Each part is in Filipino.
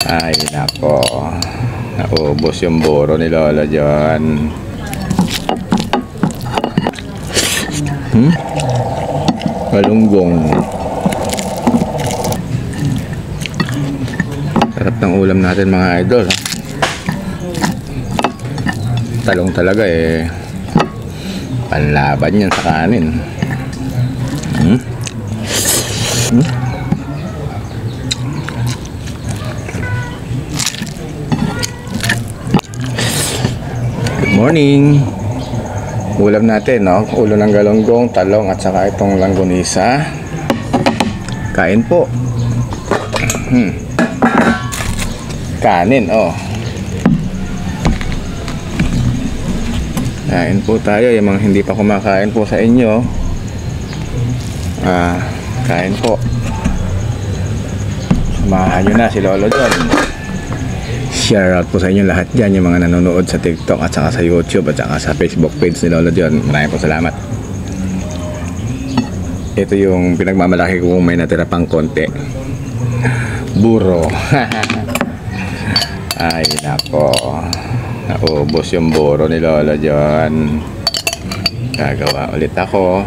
Ay nako, naubos yung buro ni Lola dyan. Galunggong. Sarap ng ulam natin mga idol. Talong talaga eh. Panlaban yan sa kanin. Good morning. Ulam natin, no? Ulo ng galunggong, talong at saka itong langgonisa. Kain po. Kanin, oh. Kain po tayo. Yung mga hindi pa kumakain po sa inyo, kain po. Samahan nyo na si Lolo dyan. Share out po sa inyo lahat dyan, yung mga nanonood sa TikTok at saka sa YouTube at saka sa Facebook page ni Lolo dyan. Maraming po salamat. Ito yung pinagmamalaki ko kung may natira pang konti. Buro. Ay nako, naubos yung buro ni Lolo dyan. Gagawa ulit ako.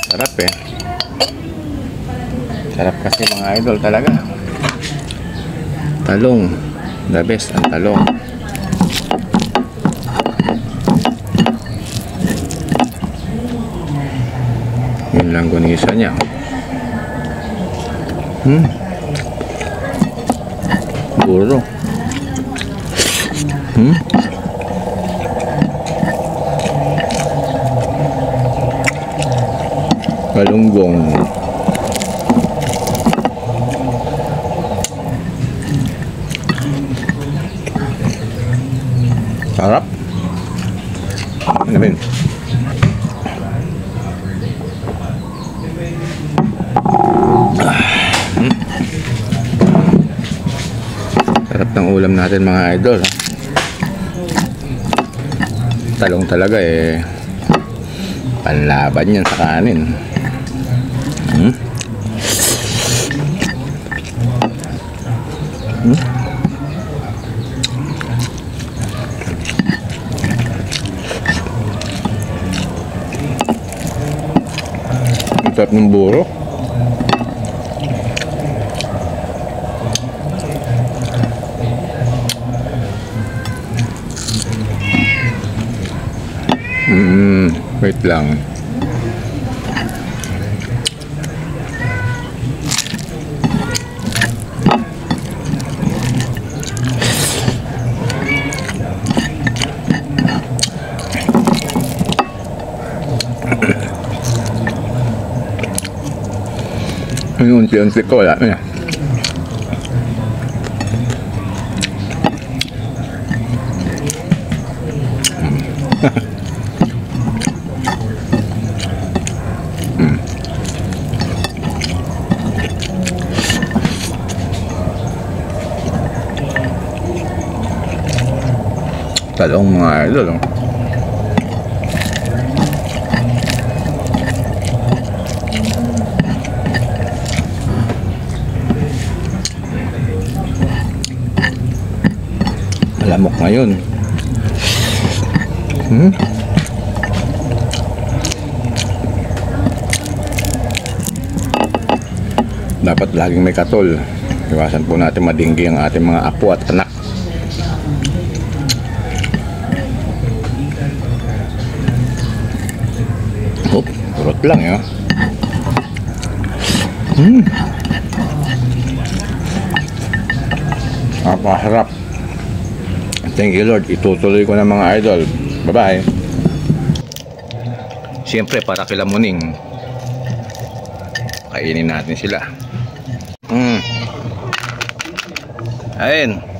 Sarap eh. Sarap kasi mga idol talaga. Talong, the best ang talong. Yun lang gunisa niya. Buro. Galunggong. Sarap. Ano ba yun? Sarap ng ulam natin mga idol. Talong talaga eh. Panlaban yan sa kanin. Sarap ng buro. Wait lang. Unti-unti ko wala na. Talong mga idol, oh. Malamok ngayon. Dapat laging may katol. Iwasan po natin madinggi ang ating mga apo at anak. Kurot lang yun. Napakasarap. Thank you Lord. Itutuloy ko na mga idol. Bye bye. Siyempre para kila Muning, kainin natin sila. Ayun.